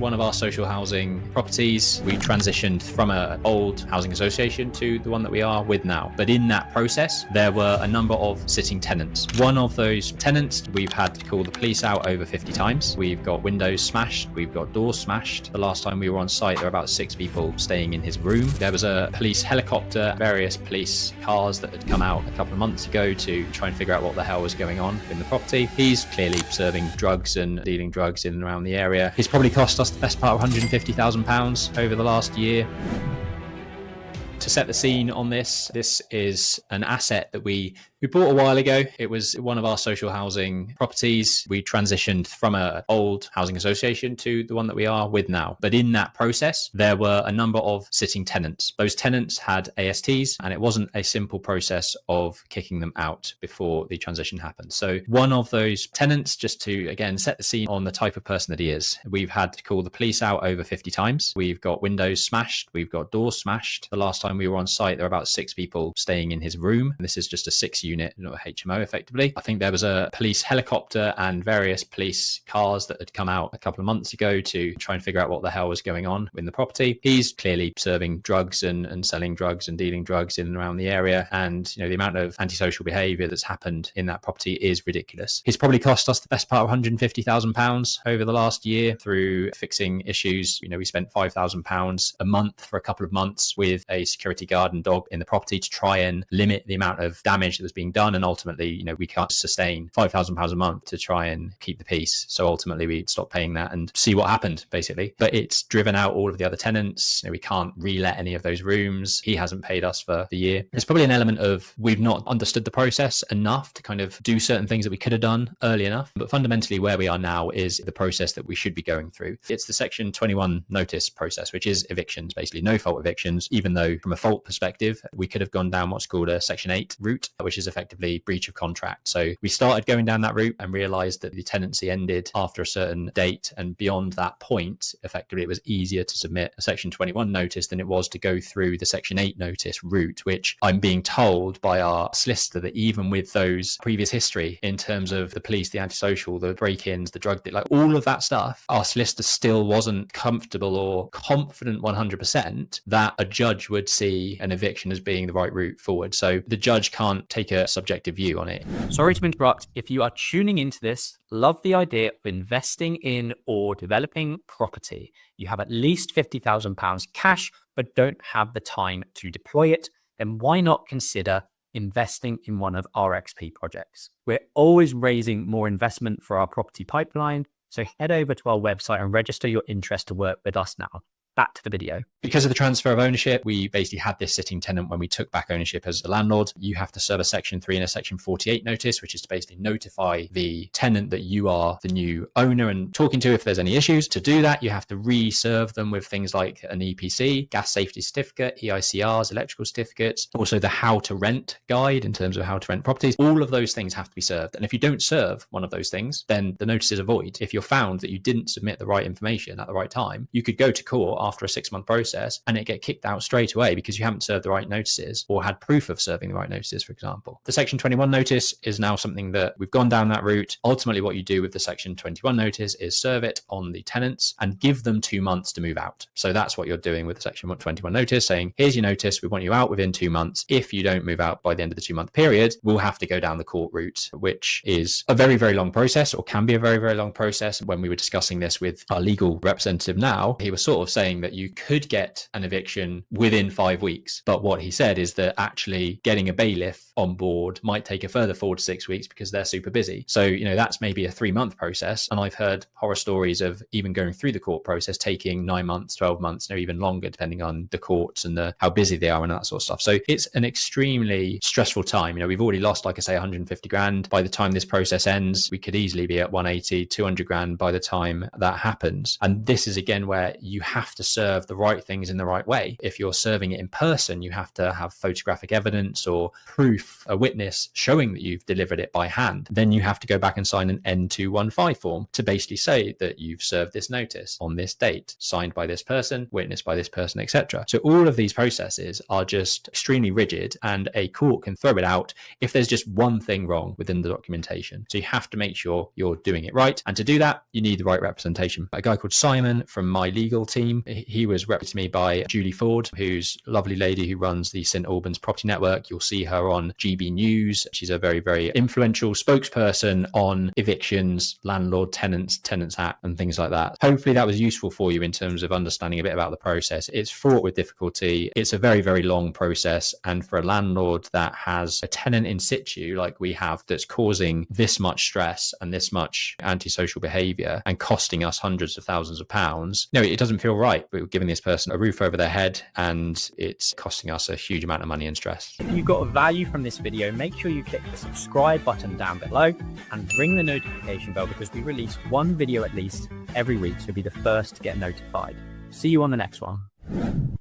One of our social housing properties, we transitioned from an old housing association to the one that we are with now. But in that process, there were a number of sitting tenants. One of those tenants, we've had to call the police out over 50 times. We've got windows smashed. We've got doors smashed. The last time we were on site, there were about 6 people staying in his room. There was a police helicopter, various police cars that had come out a couple of months ago to try and figure out what the hell was going on in the property. He's clearly serving drugs and dealing drugs in and around the area. He's probably cost us the best part of £150,000 over the last year. To set the scene on this is an asset that we bought a while ago. It was one of our social housing properties. We transitioned from an old housing association to the one that we are with now. But in that process, there were a number of sitting tenants. Those tenants had ASTs, and it wasn't a simple process of kicking them out before the transition happened. So one of those tenants, just to, again, set the scene on the type of person that he is, we've had to call the police out over 50 times. We've got windows smashed. We've got doors smashed. The last time we were on site, there were about 6 people staying in his room. This is just a 6-unit, not a HMO effectively. I think there was a police helicopter and various police cars that had come out a couple of months ago to try and figure out what the hell was going on in the property. He's clearly serving drugs and selling drugs and dealing drugs in and around the area. And, the amount of antisocial behaviour that's happened in that property is ridiculous. He's probably cost us the best part of £150,000 over the last year through fixing issues. We spent £5,000 a month for a couple of months with a security guard and dog in the property to try and limit the amount of damage that was being done. And ultimately, we can't sustain £5,000 a month to try and keep the peace. So ultimately we stopped paying that and see what happened, basically. But it's driven out all of the other tenants. We can't re-let any of those rooms. He hasn't paid us for the year. There's probably an element of we've not understood the process enough to kind of do certain things that we could have done early enough. But fundamentally where we are now is the process that we should be going through. It's the Section 21 notice process, which is evictions, basically no fault evictions, even though from a fault perspective, we could have gone down what's called a Section 8 route, which is effectively breach of contract. So we started going down that route and realized that the tenancy ended after a certain date. And beyond that point, effectively, it was easier to submit a Section 21 notice than it was to go through the Section 8 notice route, which I'm being told by our solicitor that even with those previous history in terms of the police, the antisocial, the break-ins, the drug, like all of that stuff, our solicitor still wasn't comfortable or confident 100% that a judge would see an eviction as being the right route forward. So the judge can't take a subjective view on it. Sorry to interrupt. If you are tuning into this, love the idea of investing in or developing property, you have at least £50,000 cash, but don't have the time to deploy it, then why not consider investing in one of our XP projects? We're always raising more investment for our property pipeline, so head over to our website and register your interest to work with us now. Back to the video. Because of the transfer of ownership, we basically had this sitting tenant when we took back ownership as a landlord. You have to serve a Section 3 and a Section 48 notice, which is to basically notify the tenant that you are the new owner and talking to if there's any issues. To do that, you have to re-serve them with things like an EPC, gas safety certificate, EICRs, electrical certificates, also the how to rent guide in terms of how to rent properties. All of those things have to be served. And if you don't serve one of those things, then the notice is a void. If you're found that you didn't submit the right information at the right time, you could go to court after a 6-month process and it get kicked out straight away because you haven't served the right notices or had proof of serving the right notices, for example. The Section 21 notice is now something that we've gone down that route. Ultimately, what you do with the Section 21 notice is serve it on the tenants and give them 2 months to move out. So that's what you're doing with the Section 21 notice, saying, here's your notice. We want you out within 2 months. If you don't move out by the end of the 2-month period, we'll have to go down the court route, which is a very, very long process, or can be a very, very long process. When we were discussing this with our legal representative now, he was sort of saying that you could get an eviction within 5 weeks. But what he said is that actually getting a bailiff on board might take a further 4 to 6 weeks because they're super busy. So, that's maybe a 3-month process. And I've heard horror stories of even going through the court process taking 9 months, 12 months, or even longer, depending on the courts and how busy they are and that sort of stuff. So it's an extremely stressful time. We've already lost, like I say, 150 grand. By the time this process ends, we could easily be at 180, 200 grand by the time that happens. And this is again where you have to serve the right things in the right way. If you're serving it in person, you have to have photographic evidence or proof, a witness showing that you've delivered it by hand. Then you have to go back and sign an N215 form to basically say that you've served this notice on this date, signed by this person, witnessed by this person, etc. So all of these processes are just extremely rigid, and a court can throw it out if there's just one thing wrong within the documentation. So you have to make sure you're doing it right. And to do that, you need the right representation. A guy called Simon from my legal team, he was represented to me by Julie Ford, who's a lovely lady who runs the St Albans Property Network. You'll see her on GB News. She's a very, very influential spokesperson on evictions, landlord, tenants act, and things like that. Hopefully that was useful for you in terms of understanding a bit about the process. It's fraught with difficulty. It's a very, very long process. And for a landlord that has a tenant in situ like we have, that's causing this much stress and this much antisocial behavior and costing us hundreds of thousands of pounds, no, it doesn't feel right. We're giving this person a roof over their head and it's costing us a huge amount of money and stress. If you got value from this video, make sure you click the subscribe button down below and ring the notification bell, because we release one video at least every week, so you'll be the first to get notified. See you on the next one.